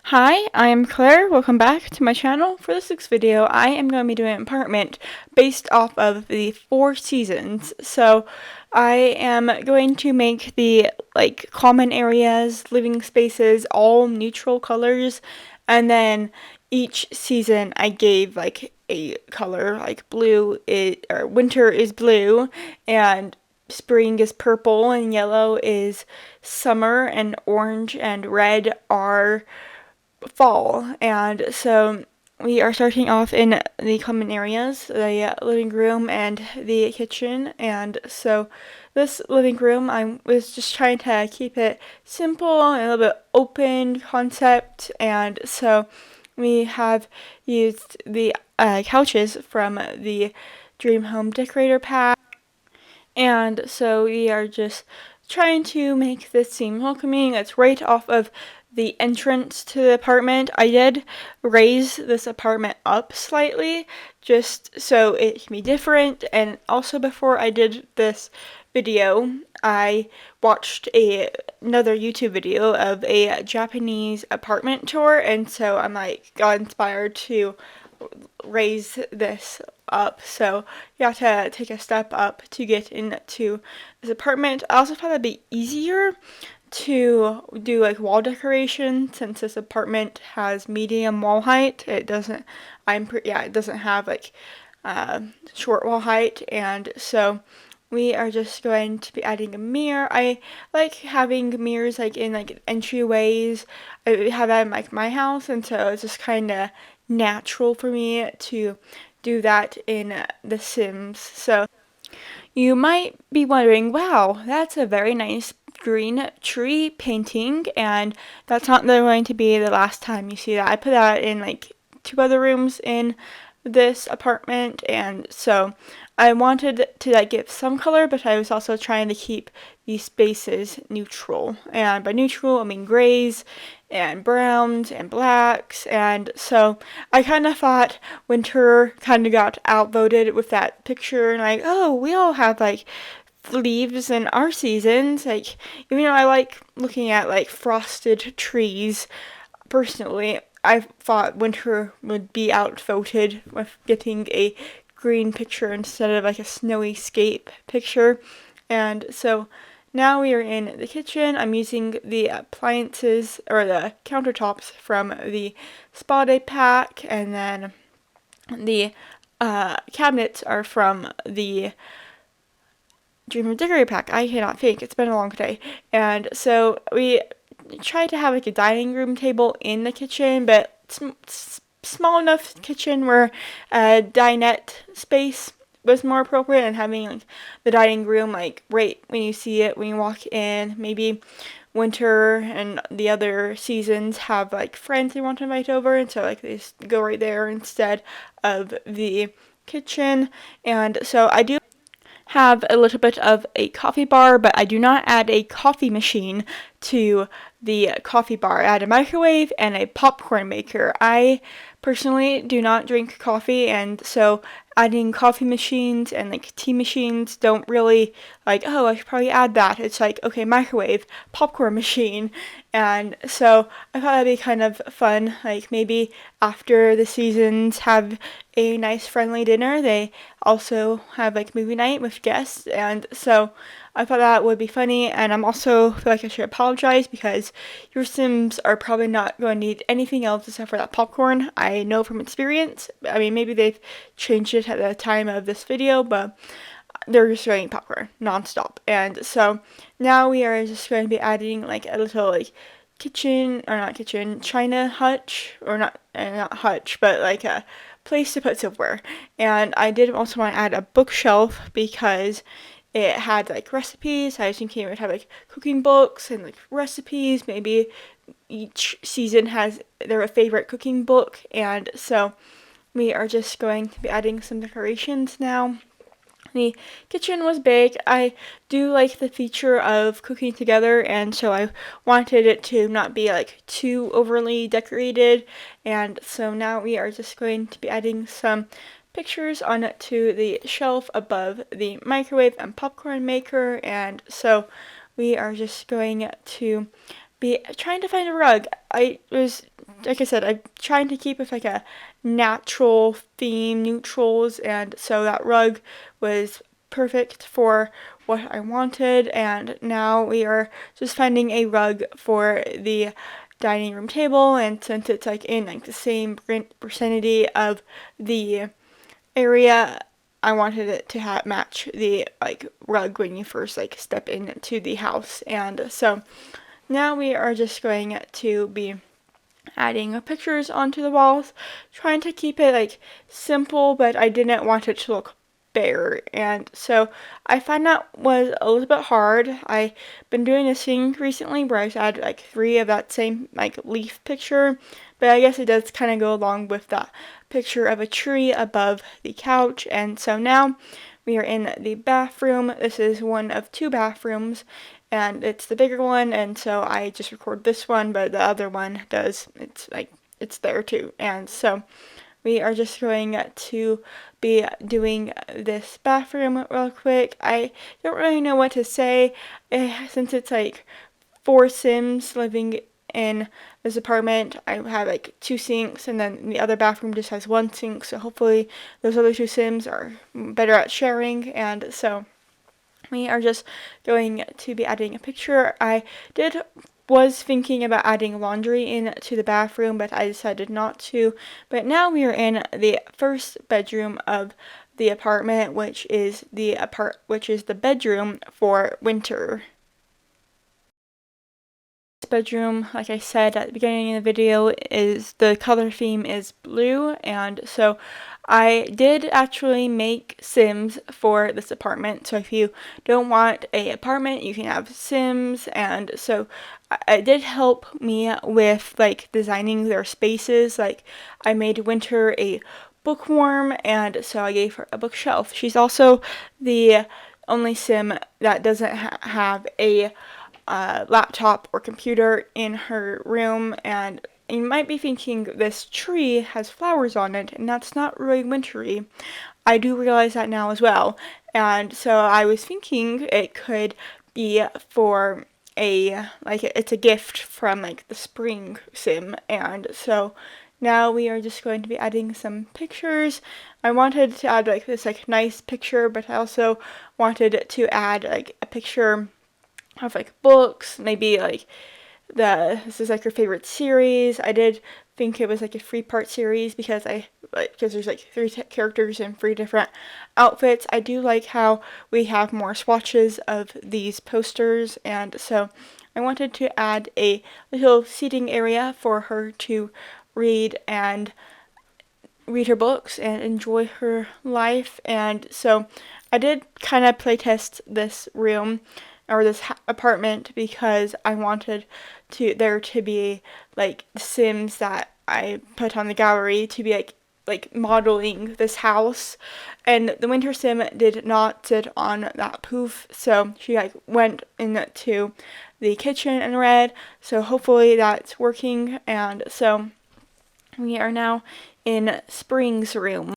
Hi, I'm Claire. Welcome back to my channel. For this week's video, I am going to be doing an apartment based off of the 4 seasons. So I am going to make the common areas, living spaces, all neutral colors, and then each season I gave a color, like blue is, or winter is blue, and spring is purple, and yellow is summer, and orange and red are fall. And so we are starting off in the common areas, the living room and the kitchen. And so this living room, I was just trying to keep it simple and a little bit open concept. And so we have used the couches from the Dream Home Decorator pack. And so we are just trying to make this seem welcoming. It's right off of the entrance to the apartment. I did raise this apartment up slightly just so it can be different. And also before I did this video, I watched another YouTube video of a Japanese apartment tour, and so I'm got inspired to raise this up. So you have to take a step up to get into this apartment. I also thought it'd be easier to do wall decoration since this apartment has medium wall height. It doesn't it doesn't have short wall height, and so we are just going to be adding a mirror. I like having mirrors in entryways. I have that in my house, and so it's just kind of natural for me to do that in The Sims. So you might be wondering, wow, that's a very nice green tree painting, and that's not going to be the last time you see that. I put that in 2 other rooms in this apartment, and so I wanted to give some color, but I was also trying to keep these spaces neutral. And by neutral, I mean grays and browns and blacks. And so I kind of thought winter kind of got outvoted with that picture, and oh, we all have leaves in our seasons. Even though I like looking at frosted trees, personally, I thought winter would be outvoted with getting a green picture instead of a snowy scape picture. And so now we are in the kitchen. I'm using the appliances or the countertops from the spa day pack, and then the cabinets are from the Dream of Decorator pack. I cannot think. It's been a long day. And so we tried to have a dining room table in the kitchen, but small enough kitchen where a dinette space was more appropriate, and having the dining room right when you see it when you walk in. Maybe winter and the other seasons have friends they want to invite over, and so they just go right there instead of the kitchen. And so I do have a little bit of a coffee bar, but I do not add a coffee machine to the coffee bar. I add a microwave and a popcorn maker. I personally do not drink coffee, and so adding coffee machines and tea machines don't really oh, I should probably add that. It's okay, microwave, popcorn machine. And so I thought that'd be kind of fun. Maybe after the seasons have a nice friendly dinner, they also have movie night with guests. And so I thought that would be funny. And I'm also feel I should apologize because your Sims are probably not going to need anything else except for that popcorn. I know from experience. I mean, maybe they've changed it at the time of this video, but they're just eating popcorn nonstop. And so now we are just going to be adding a little kitchen, or not kitchen, china hutch, or not hutch, but a place to put silverware. And I did also want to add a bookshelf because it had recipes. I was thinking it would have cooking books and recipes. Maybe each season has their favorite cooking book, and so we are just going to be adding some decorations now. The kitchen was big. I do like the feature of cooking together, and so I wanted it to not be too overly decorated. And so now we are just going to be adding some pictures onto the shelf above the microwave and popcorn maker. And so we are just going to be trying to find a rug. I was like I said, I'm trying to keep it like a natural theme, neutrals, and so that rug was perfect for what I wanted. And now we are just finding a rug for the dining room table, and since it's like in like the same vicinity of the area, I wanted it to match the like rug when you first like step into the house. And so now we are just going to be adding pictures onto the walls, trying to keep it like simple, but I didn't want it to look bare. And so I find that was a little bit hard. I've been doing this thing recently where I add like 3 of that same like leaf picture, but I guess it does kind of go along with that picture of a tree above the couch. And so now we are in the bathroom. This is one of 2 bathrooms, and it's the bigger one, and so I just record this one, but the other one does, it's like, it's there too. And so we are just going to be doing this bathroom real quick. I don't really know what to say, since it's like 4 Sims living in this apartment. I have like 2 sinks, and then the other bathroom just has 1 sink, so hopefully those other 2 Sims are better at sharing. And so we are just going to be adding a picture. Was thinking about adding laundry into the bathroom, but I decided not to. But now we are in the first bedroom of the apartment, which is the bedroom for winter. Bedroom, like I said at the beginning of the video, is the color theme is blue, and so I did actually make Sims for this apartment. So if you don't want a apartment, you can have Sims. And so it did help me with like designing their spaces. Like I made Winter a bookworm, and so I gave her a bookshelf. She's also the only Sim that doesn't have a laptop or computer in her room. And you might be thinking this tree has flowers on it, and that's not really wintry. I do realize that now as well. And so I was thinking it could be for it's a gift from like the spring sim. And so now we are just going to be adding some pictures. I wanted to add like this like nice picture, but I also wanted to add like a picture of like books, maybe like this is like your favorite series. I did think it was like a 3-part series because there's like 3 characters in 3 different outfits. I do like how we have more swatches of these posters, and so I wanted to add a little seating area for her to read her books and enjoy her life. And so I did kind of playtest this room or this apartment because I wanted there to be like Sims that I put on the gallery to be like modeling this house. And the winter Sim did not sit on that poof, so she like went into the kitchen and read. So hopefully that's working. And so we are now in Spring's room.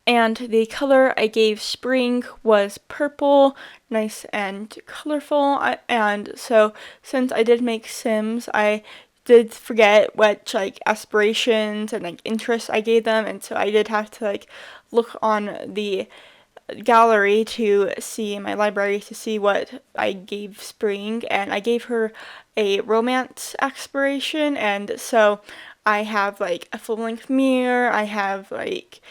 And the color I gave Spring was purple, nice and colorful. And so since I did make Sims, I did forget what like aspirations and like interests I gave them, and so I did have to like look on the gallery to see my library to see what I gave Spring, and I gave her a romance aspiration. And so I have like a full-length mirror. I have like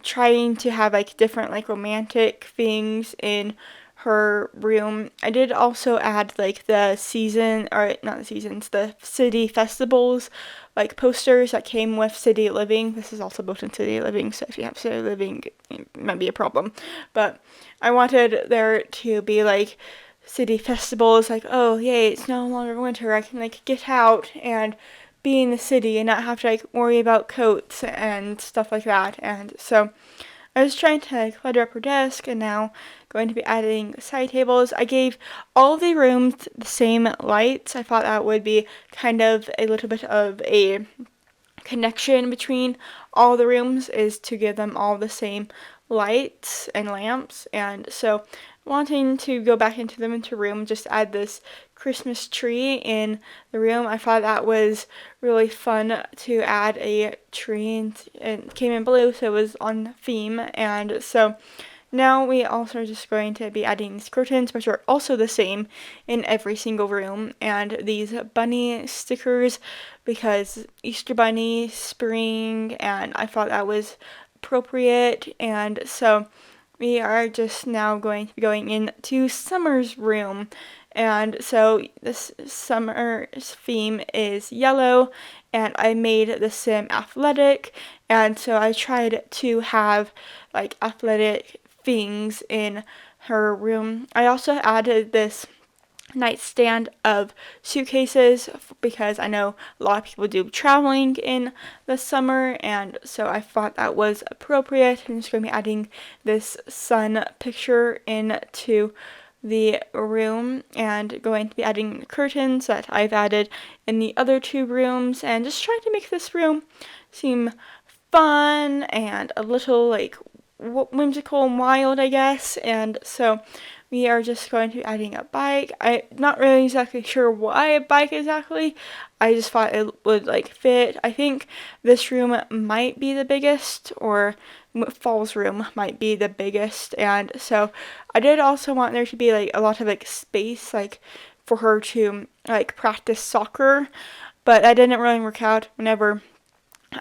trying to have like different like romantic things in her room. I did also add like the city festivals like posters that came with City Living. This is also built in City Living, so if you have City Living, it might be a problem. But I wanted there to be like city festivals, like, oh yay, it's no longer winter, I can like get out and be in the city and not have to like worry about coats and stuff like that. And so I was trying to like clutter up her desk, and now going to be adding side tables. I gave all the rooms the same lights. I thought that would be kind of a little bit of a connection between all the rooms, is to give them all the same lights and lamps. And so wanting to go back into the winter room, just add this Christmas tree in the room. I thought that was really fun to add a tree, and it came in blue, so it was on theme. And so now we also are just going to be adding these curtains, which are also the same in every single room, and these bunny stickers because Easter bunny, spring, and I thought that was appropriate. And so we are just now going to be going into Summer's room. And so this summer's theme is yellow, and I made the sim athletic, and so I tried to have like athletic things in her room. I also added this nightstand of suitcases because I know a lot of people do traveling in the summer, and so I thought that was appropriate. I'm just going to be adding this sun picture into the room and going to be adding the curtains that I've added in the other two rooms, and just trying to make this room seem fun and a little like whimsical and wild, I guess. And so we are just going to be adding a bike. I'm not really exactly sure why a bike exactly. I just thought it would like fit. I think this room might be the biggest, or Fall's room might be the biggest. And so I did also want there to be like a lot of like space, like for her to like practice soccer, but that didn't really work out. Whenever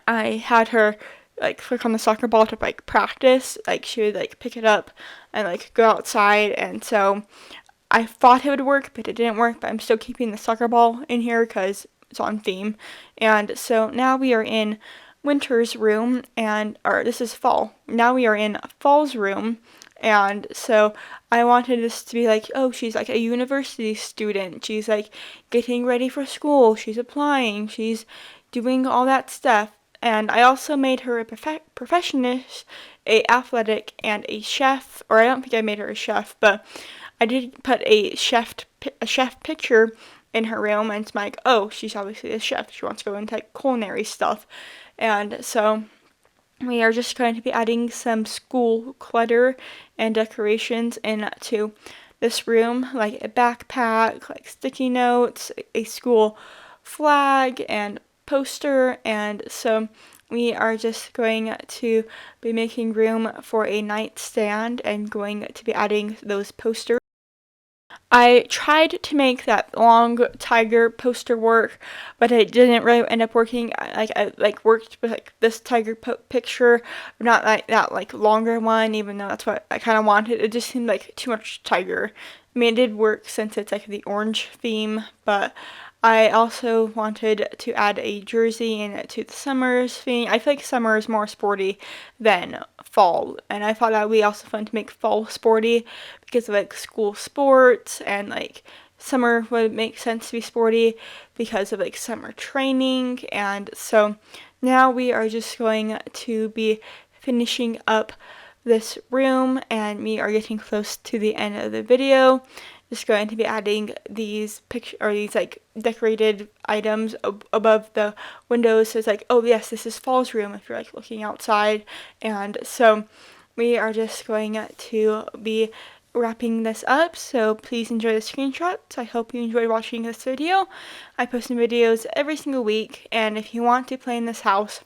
I had her like click on the soccer ball to like practice, like she would like pick it up and like go outside, and so I thought it would work, but it didn't work. But I'm still keeping the soccer ball in here because it's on theme. And so now we are in Winter's room, or this is fall. Now we are in Fall's room, and so I wanted this to be like, oh, she's like a university student. She's like getting ready for school. She's applying. She's doing all that stuff. And I also made her a professionist, a athletic, and a chef. Or I don't think I made her a chef, but I did put a chef picture in her room, and it's like, oh, she's obviously a chef. She wants to go into like culinary stuff. And so we are just going to be adding some school clutter and decorations into this room, like a backpack, like sticky notes, a school flag, and poster. And so we are just going to be making room for a nightstand and going to be adding those posters. I tried to make that long tiger poster work, but it didn't really end up working. I worked with like this tiger picture, not like that like longer one, even though that's what I kind of wanted. It just seemed like too much tiger. I mean, it did work since it's like the orange theme, but I also wanted to add a jersey in to the summer's theme. I feel like summer is more sporty than fall, and I thought that would be also fun to make fall sporty because of like school sports, and like summer would make sense to be sporty because of like summer training. And so now we are just going to be finishing up this room, and we are getting close to the end of the video. Just going to be adding these these like decorated items above the windows, so it's like, oh yes, this is Fall's room if you're like looking outside. And so we are just going to be wrapping this up, so please enjoy the screenshots. I hope you enjoyed watching this video. I post new videos every single week, and if you want to play in this house,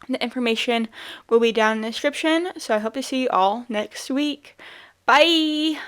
the information will be down in the description. So I hope to see you all next week. Bye!